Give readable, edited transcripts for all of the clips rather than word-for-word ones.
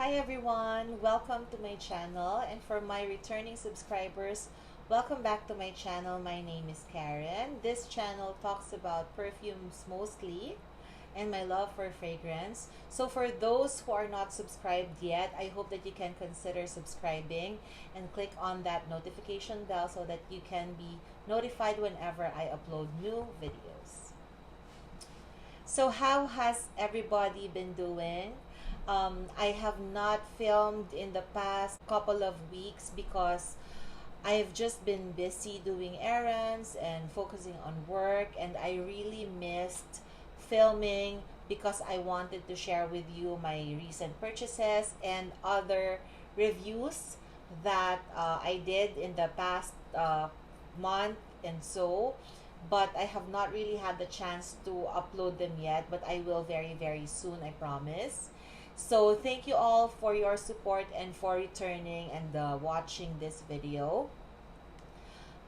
Hi everyone, welcome to my channel, and for my returning subscribers, welcome back to my channel. My name is Karen. This channel talks about perfumes mostly and my love for fragrance. So for those who are not subscribed yet, I hope that you can consider subscribing and click on that notification bell so that you can be notified whenever I upload new videos. So how has everybody been doing? I have not filmed in the past couple of weeks because I've just been busy doing errands and focusing on work, and I really missed filming because I wanted to share with you my recent purchases and other reviews that I did in the past month and so, but I have not really had the chance to upload them yet, but I will very very soon, I promise. So thank you all for your support and for returning and watching this video.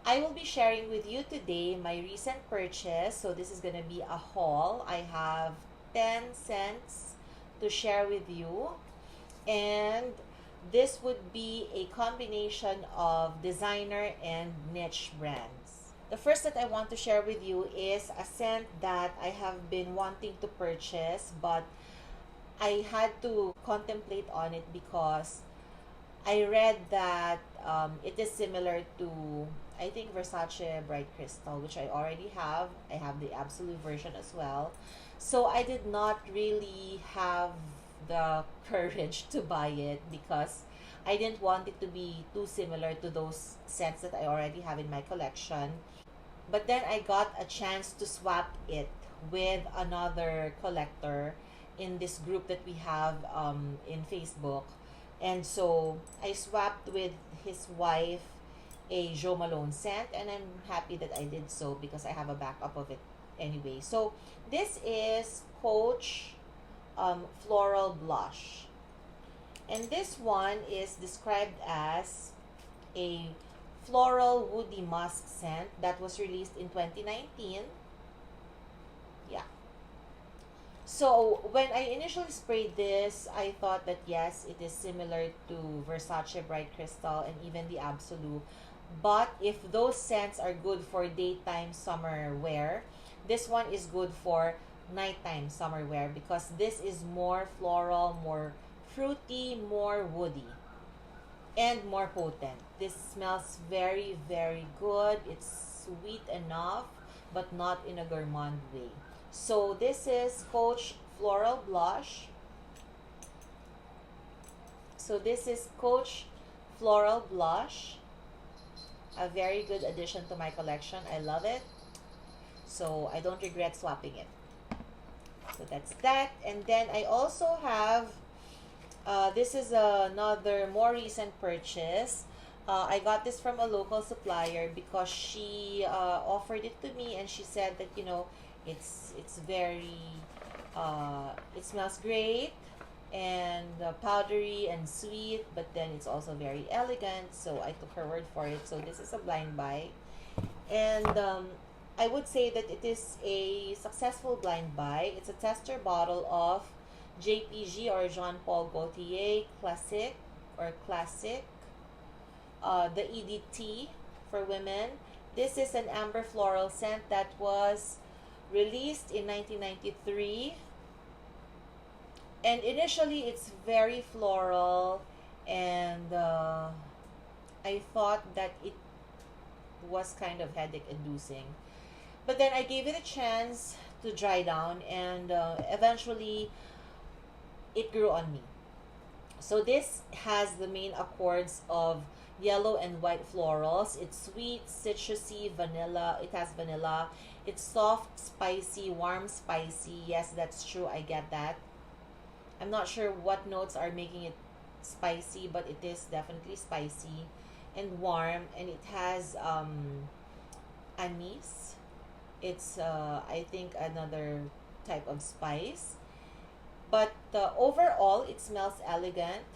I will be sharing with you today my recent purchase. So this is going to be a haul. I have 10 cents to share with you, and this would be a combination of designer and niche brands. The first that I want to share with you is a scent that I have been wanting to purchase, but I had to contemplate on it because I read that it is similar to, I think, Versace Bright Crystal, which I already have. I have the Absolute version as well. So I did not really have the courage to buy it because I didn't want it to be too similar to those scents that I already have in my collection. But then I got a chance to swap it with another collector in this group that we have in Facebook. And so I swapped with his wife a Jo Malone scent, and I'm happy that I did so because I have a backup of it anyway. So this is Coach Floral Blush. And this one is described as a floral woody musk scent that was released in 2019. Yeah. So when I initially sprayed this, I thought that yes, it is similar to Versace Bright Crystal and even the Absolute. But if those scents are good for daytime summer wear, this one is good for nighttime summer wear because this is more floral, more fruity, more woody, and more potent. This smells very, very good. It's sweet enough, but not in a gourmand way. So this is Coach Floral Blush. So this is Coach Floral Blush. A very good addition to my collection. I love it. So I don't regret swapping it. So that's that. And then I also have, this is another more recent purchase. I got this from a local supplier because she offered it to me, and she said that, you know, it's very it smells great and powdery and sweet, but then it's also very elegant. So I took her word for it. So this is a blind buy, and I would say that it is a successful blind buy. It's a tester bottle of JPG, or Jean Paul Gaultier Classic, or Classic, the EDT for women. This is an amber floral scent that was released in 1993, and initially it's very floral, and I thought that it was kind of headache inducing, but then I gave it a chance to dry down, and eventually it grew on me. So this has the main accords of yellow and white florals. It's sweet, citrusy, vanilla. It has vanilla. It's soft, spicy, warm, spicy. Yes, that's true. I get that. I'm not sure what notes are making it spicy, but it is definitely spicy and warm. And it has anise. It's, I think, another type of spice. But overall, it smells elegant,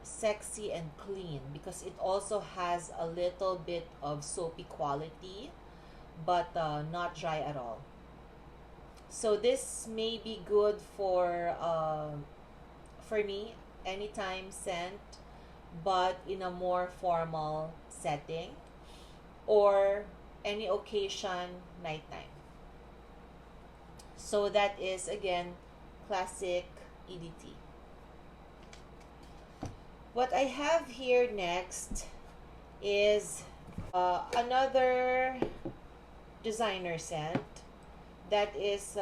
sexy, and clean because it also has a little bit of soapy quality, but not dry at all. So this may be good for for me, anytime scent, but in a more formal setting, or any occasion, nighttime. So that is again classic EDT. What I have here next is another designer scent that is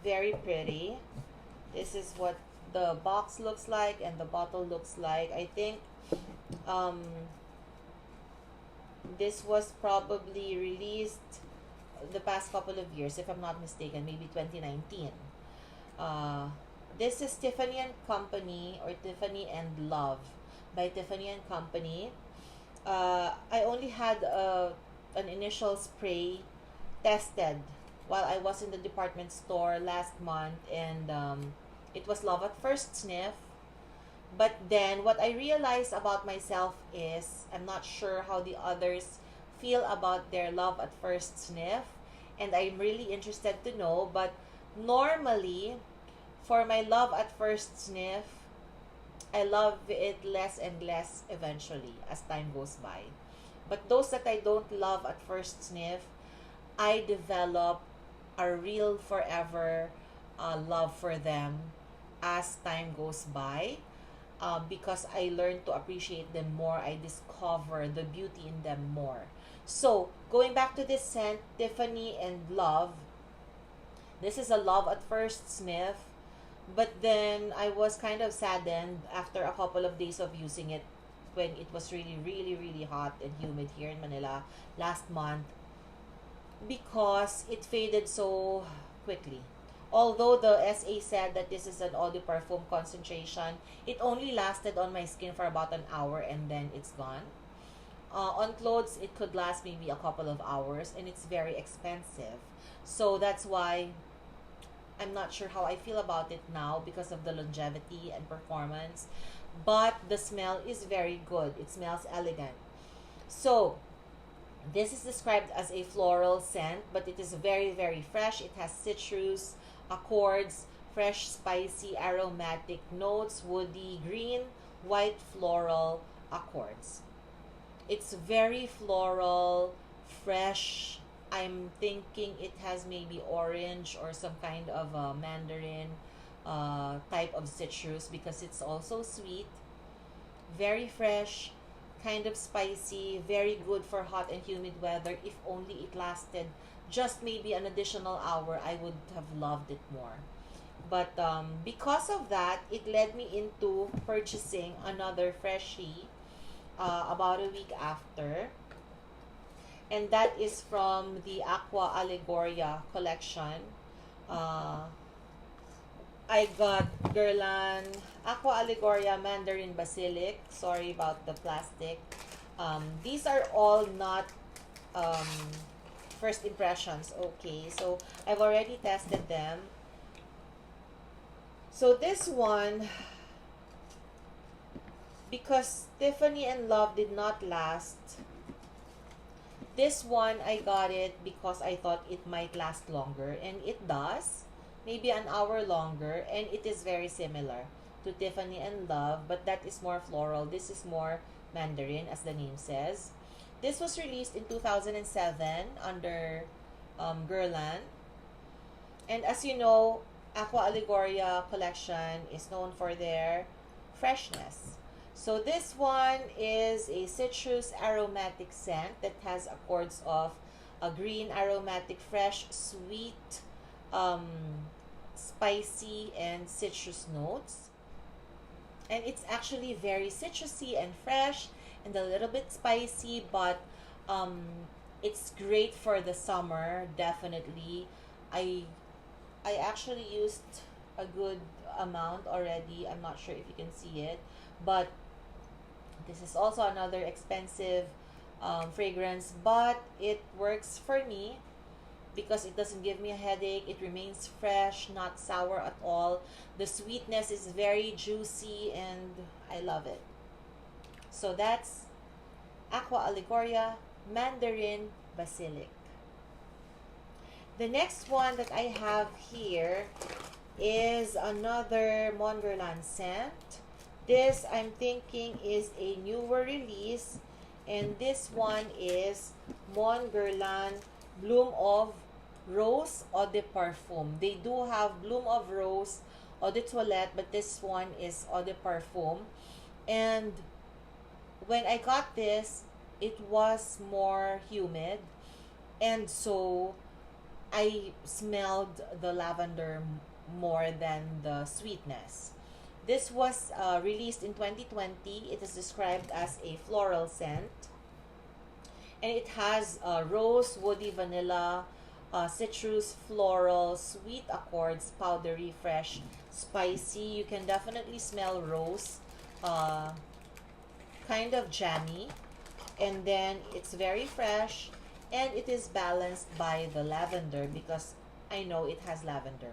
very pretty. This is what the box looks like and the bottle looks like. I think um, this was probably released the past couple of years, if I'm not mistaken, maybe 2019. Uh, this is Tiffany and Company, or Tiffany and Love by Tiffany and Company. I only had an initial spray tested while I was in the department store last month, and it was love at first sniff. But then what I realized about myself is I'm not sure how the others feel about their love at first sniff, and I'm really interested to know. But normally, for my love at first sniff, I love it less and less eventually as time goes by. But those that I don't love at first sniff, I develop a real forever love for them as time goes by, because I learn to appreciate them more. I discover the beauty in them more. So, going back to this scent, Tiffany and Love, this is a love at first sniff, but then I was kind of saddened after a couple of days of using it when it was really, really, really hot and humid here in Manila last month, because it faded so quickly. Although the SA said that this is an eau de parfum concentration, it only lasted on my skin for about an hour and then it's gone. On clothes, it could last maybe a couple of hours, and it's very expensive. So that's why I'm not sure how I feel about it now because of the longevity and performance. But the smell is very good. It smells elegant. So, this is described as a floral scent, but it is very, very fresh. It has citrus, accords, fresh, spicy, aromatic notes, woody, green, white, floral accords. It's very floral, fresh. I'm thinking it has maybe orange or some kind of a mandarin type of citrus, because it's also sweet, very fresh, kind of spicy, very good for hot and humid weather. If only it lasted just maybe an additional hour, I would have loved it more. But because of that, it led me into purchasing another freshie about a week after. And that is from the Aqua Allegoria collection. Uh, I got Guerlain Aqua Allegoria Mandarin Basilic. Sorry about the plastic. These are all not um, first impressions. Okay, so I've already tested them. So this one, because Tiffany and Love did not last, this one I got it because I thought it might last longer, and it does. Maybe an hour longer, and it is very similar to Tiffany and Love, but that is more floral. This is more Mandarin, as the name says. This was released in 2007 under Guerlain. And as you know, Aqua Allegoria collection is known for their freshness. So this one is a citrus aromatic scent that has accords of a green aromatic, fresh, sweet, spicy, and citrus notes. And it's actually very citrusy and fresh and a little bit spicy, but um, it's great for the summer, definitely. I I actually used a good amount already. I'm not sure if you can see it, but this is also another expensive fragrance, but it works for me because it doesn't give me a headache. It remains fresh, not sour at all. The sweetness is very juicy, and I love it. So that's Aqua Allegoria Mandarin Basilic. The next one that I have here is another Mon Guerlain scent. This I'm thinking is a newer release, and this one is Mon Guerlain Bloom of Rose Eau de Parfum. They do have Bloom of Rose Eau de Toilette, but this one is Eau de Parfum. And when I got this, it was more humid, and so I smelled the lavender more than the sweetness. This was released in 2020. It is described as a floral scent, and it has rose, woody, vanilla, citrus, floral, sweet accords, powdery, fresh, spicy. You can definitely smell rose, uh, kind of jammy, and then it's very fresh, and it is balanced by the lavender because I know it has lavender.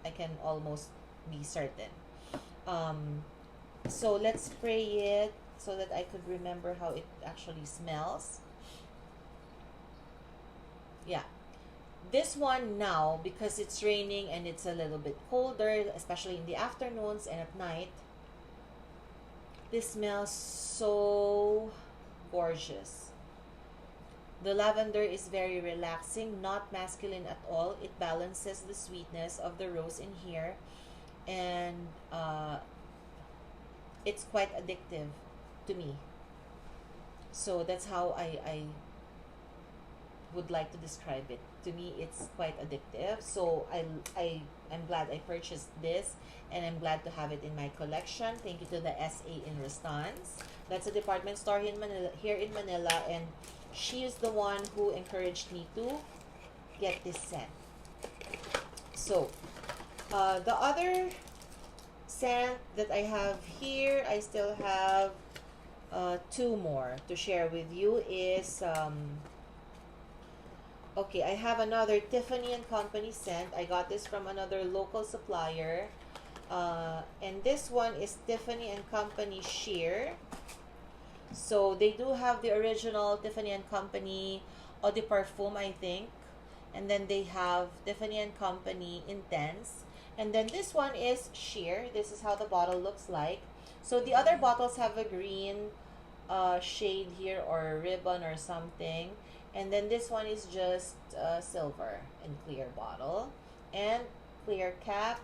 I can almost be certain. Um, so let's spray it so that I could remember how it actually smells. Yeah. This one now, because it's raining and it's a little bit colder, especially in the afternoons and at night, this smells so gorgeous. The lavender is very relaxing, not masculine at all. It balances the sweetness of the rose in here, and it's quite addictive to me. So that's how I would like to describe it. To me, it's quite addictive. So I'm glad I purchased this, and I'm glad to have it in my collection. Thank you to the SA in Rustan's. That's a department store here in Manila, and she is the one who encouraged me to get this scent. So, the other scent that I have here, I still have two more to share with you. Is okay, I have another Tiffany and Company scent. I got this from another local supplier. And this one is Tiffany and Company Sheer. So they do have the original Tiffany and Company Eau de Parfum, I think. And then they have Tiffany and Company Intense. And then this one is Sheer. This is how the bottle looks like. So the other bottles have a green shade here, or a ribbon or something. And then this one is just silver and clear bottle and clear cap.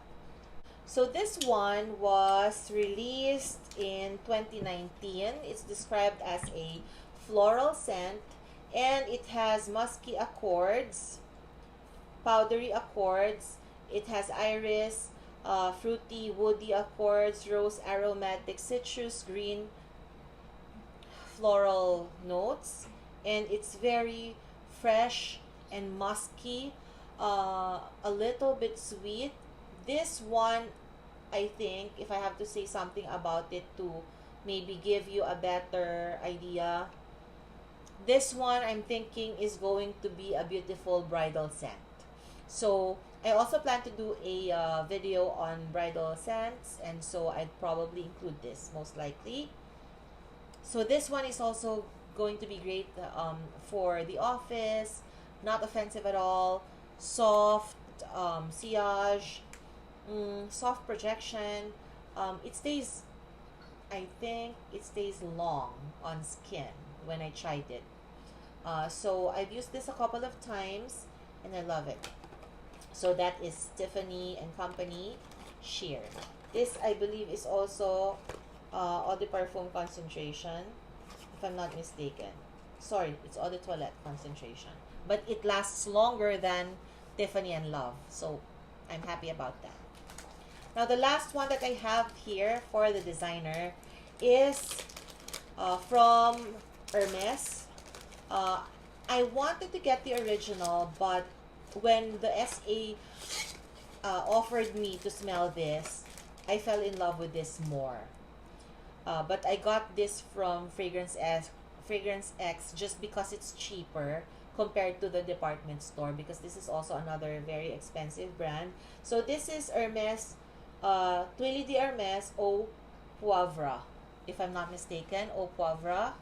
So this one was released in 2019. It's described as a floral scent, and it has musky accords, powdery accords. It has iris, fruity, woody accords, rose, aromatic, citrus, green, floral notes, and it's very fresh and musky, a little bit sweet. This one, I think, if I have to say something about it to maybe give you a better idea, this one I'm thinking is going to be a beautiful bridal scent. So I also plan to do a video on bridal scents, and so I'd probably include this most likely. So this one is also going to be great for the office, not offensive at all, soft sillage, soft projection. It stays, I think it stays long on skin when I tried it. So I've used this a couple of times, and I love it. So that is Tiffany and Company Sheer. This, I believe, is also Eau de Parfum concentration, if I'm not mistaken. Sorry, it's Eau de Toilette concentration. But it lasts longer than Tiffany and Love. So I'm happy about that. Now, the last one that I have here for the designer is from Hermes. I wanted to get the original, but when the SA offered me to smell this, I fell in love with this more. But I got this from Fragrance X just because it's cheaper compared to the department store, because this is also another very expensive brand. So this is Hermes, Tuiles de Hermes Eau Poivre, if I'm not mistaken, Eau Poivre.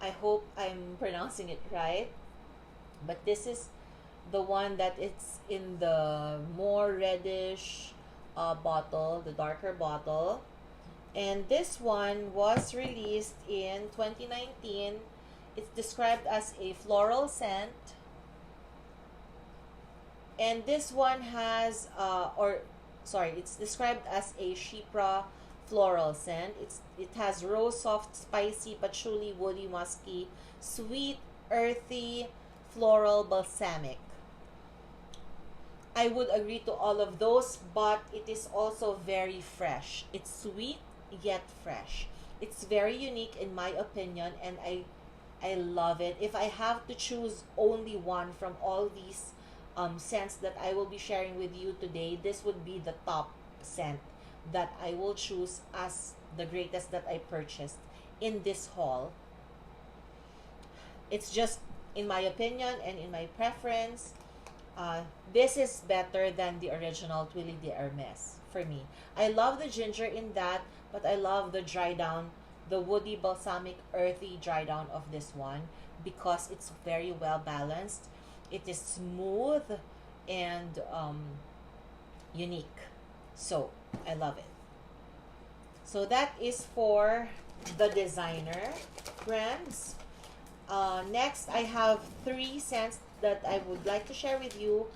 I hope I'm pronouncing it right. But this is the one that it's in the more reddish bottle, the darker bottle. And this one was released in 2019. It's described as a floral scent. And this one has, it's described as a Shipra floral scent. It has rose, soft, spicy, patchouli, woody, musky, sweet, earthy, floral, balsamic. I would agree to all of those, but it is also very fresh. It's sweet yet fresh. It's very unique in my opinion, and I love it. If I have to choose only one from all these scents that I will be sharing with you today, this would be the top scent that I will choose as the greatest that I purchased in this haul. It's just in my opinion and in my preference. This is better than the original Twilly de Hermes for me. I love the ginger in that, but I love the dry down, the woody, balsamic, earthy dry down of this one because it's very well balanced. It is smooth and unique. So, I love it. So, that is for the designer brands. Next, I have 3 scents that I would like to share with you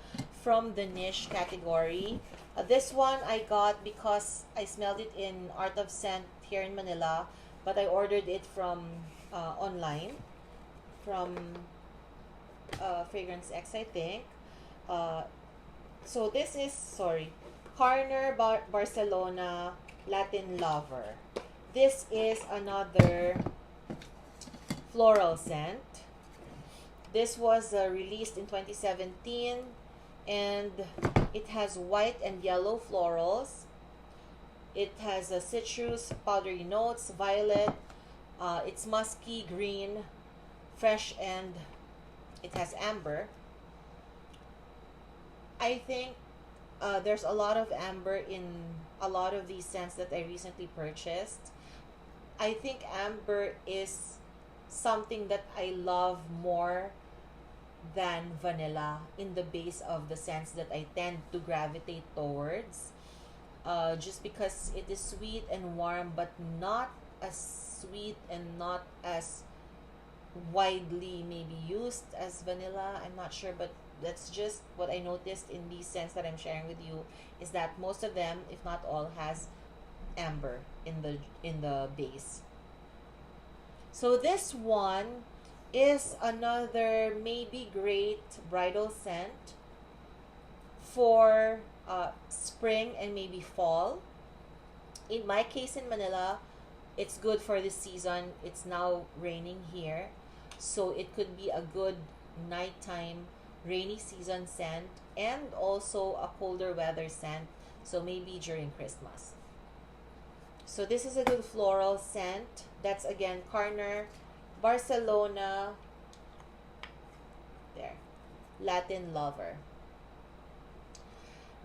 from the niche category. This one I got because I smelled it in Art of Scent here in Manila, but I ordered it from online from Fragrance X, I think. So this is, Barcelona Latin Lover. This is another floral scent. This was released in 2017, and it has white and yellow florals. It has a citrus, powdery notes, violet. It's musky, green, fresh, and it has amber. I think there's a lot of amber in a lot of these scents that I recently purchased. I think amber is something that I love more than vanilla in the base of the scents that I tend to gravitate towards. Just because it is sweet and warm, but not as sweet and not as widely maybe used as vanilla. I'm not sure, but that's just what I noticed in these scents that I'm sharing with you, is that most of them, if not all, has amber in the base. So this one is another maybe great bridal scent for spring and maybe fall. In my case in Manila, it's good for this season. It's now raining here, so it could be a good nighttime rainy season scent and also a colder weather scent, so maybe during Christmas. So this is a good floral scent. That's again Carner Barcelona there Latin Lover.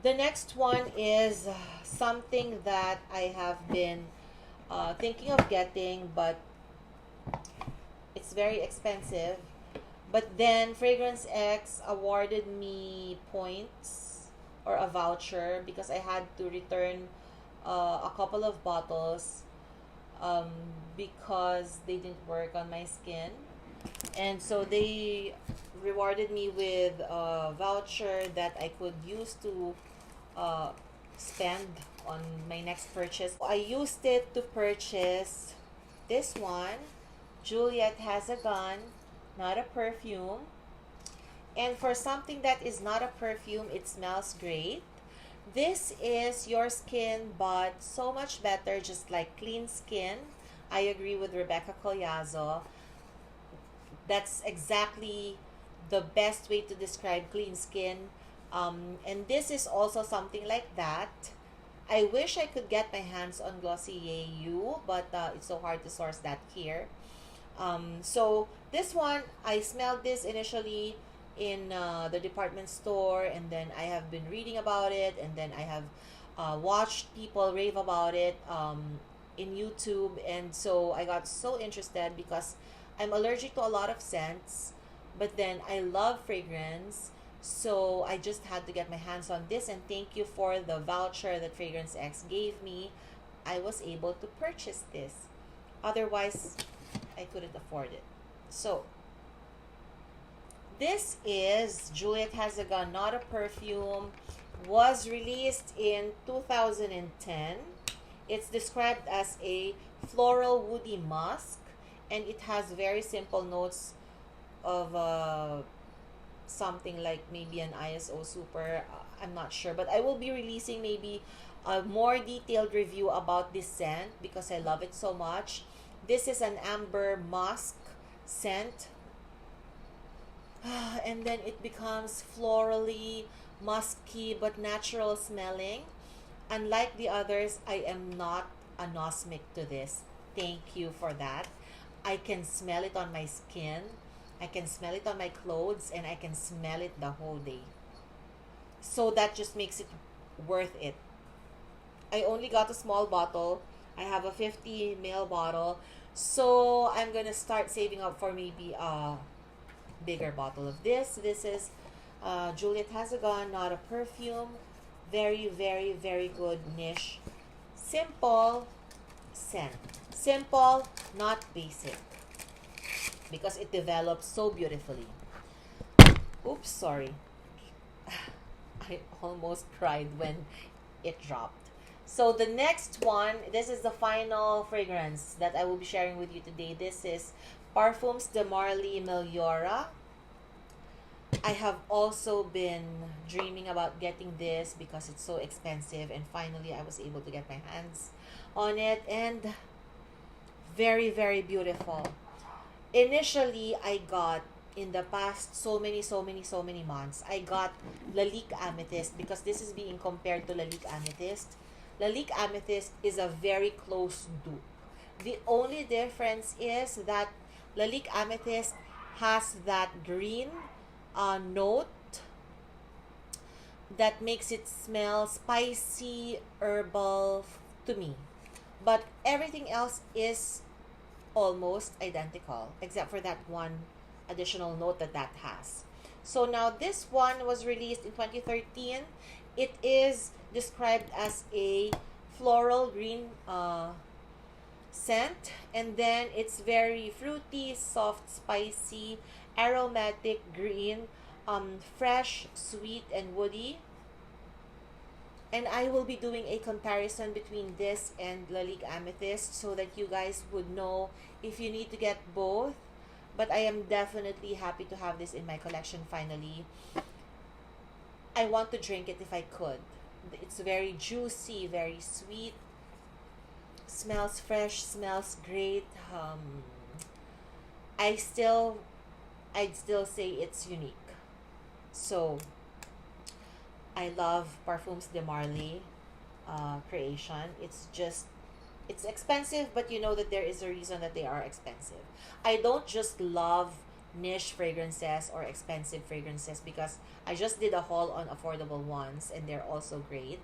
The next one is something that I have been thinking of getting, but it's very expensive. But then Fragrance X awarded me points or a voucher because I had to return a couple of bottles because they didn't work on my skin. And so they rewarded me with a voucher that I could use to spend on my next purchase. I used it to purchase this one, Juliet Has a Gun, not a perfume. And for something that is not a perfume, it smells great. This is Your Skin, but so much better, just like Clean Skin. I agree with Rebecca Collazo. That's exactly the best way to describe clean skin. And this is also something like that. I wish I could get my hands on Glossier U, but it's so hard to source that here. So this one, I smelled this initially in the department store, and then I have been reading about it, and then I have watched people rave about it in YouTube, and so I got so interested because I'm allergic to a lot of scents, but then I love fragrance, So I just had to get my hands on this, and thank you for the voucher that Fragrance X gave me. I was able to purchase this. Otherwise, I couldn't afford it. So this is Juliet Has a Gun, Not a Perfume. Was released in 2010. It's described as a floral woody musk, and it has very simple notes of something like maybe an ISO Super. I'm not sure, but I will be releasing maybe a more detailed review about this scent because I love it so much. This is an amber musk scent. And then it becomes florally musky but natural smelling. Unlike the others, I am not anosmic to this. Thank you for that. I can smell it on my skin, I can smell it on my clothes, and I can smell it the whole day. So that just makes it worth it. I only got a small bottle. I have a 50 ml bottle. So I'm gonna start saving up for maybe a bigger bottle of this. This is Juliet Has a Gun, Not a Perfume. Very, very, very good niche. Simple scent. Simple, not basic. Because it develops so beautifully. Oops, sorry. I almost cried when it dropped. So the next one, this is the final fragrance that I will be sharing with you today. This is Parfums de Marly Meliora. I have also been dreaming about getting this because it's so expensive, and finally I was able to get my hands on it, and very, very beautiful. Initially, I got, in the past so many months, I got Lalique Amethyst because this is being compared to Lalique Amethyst. Lalique Amethyst is a very close dupe. The only difference is that Lalique Amethyst has that green note that makes it smell spicy, herbal to me. But everything else is almost identical except for that one additional note that has. So now this one was released in 2013. It is described as a floral green scent, and then it's very fruity, soft, spicy, aromatic green, fresh, sweet, and woody. And I will be doing a comparison between this and Lalique Amethyst so that you guys would know if you need to get both. But I am definitely happy to have this in my collection finally. I want to drink it if I could. It's very juicy, very sweet, smells fresh, smells great. I still, I'd still say it's unique. So I love Parfums de Marly creation. It's expensive, but you know that there is a reason that they are expensive. I don't just love niche fragrances or expensive fragrances because I just did a haul on affordable ones and they're also great.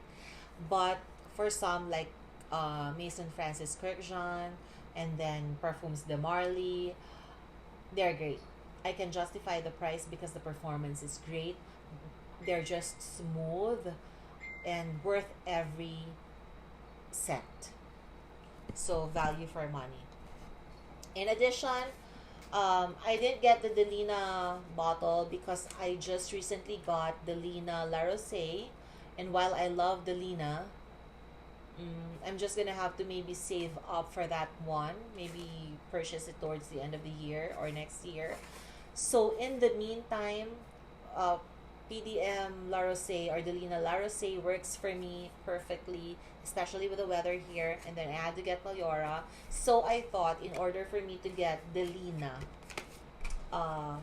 But for some, like Maison Francis Kurkdjian and then Parfums de Marly, they're great. I can justify the price because the performance is great. They're just smooth and worth every cent. So value for money. In addition, I didn't get the Delina bottle because I just recently got Delina La Rosée, and while I love Delina, I'm just gonna have to maybe save up for that one. Maybe purchase it towards the end of the year or next year. So in the meantime, uh, PDM La Rosée or Delina La Rosée works for me perfectly, especially with the weather here. And then I had to get Meliora. So I thought in order for me to get Delina, uh,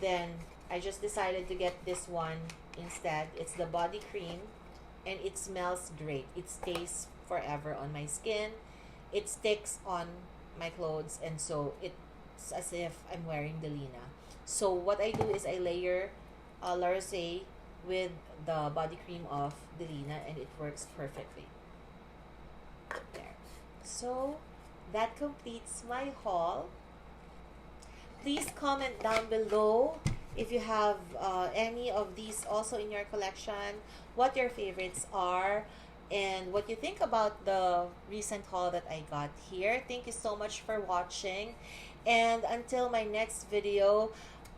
then I just decided to get this one instead. It's the body cream and it smells great. It stays forever on my skin. It sticks on my clothes, and so it's as if I'm wearing Delina. So what I do is I layer La Rosée with the body cream of Delina, and it works perfectly. There. So that completes my haul. Please comment down below if you have any of these also in your collection, what your favorites are, and what you think about the recent haul that I got here. Thank you so much for watching, and until my next video,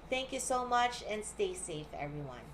thank you so much and stay safe, everyone.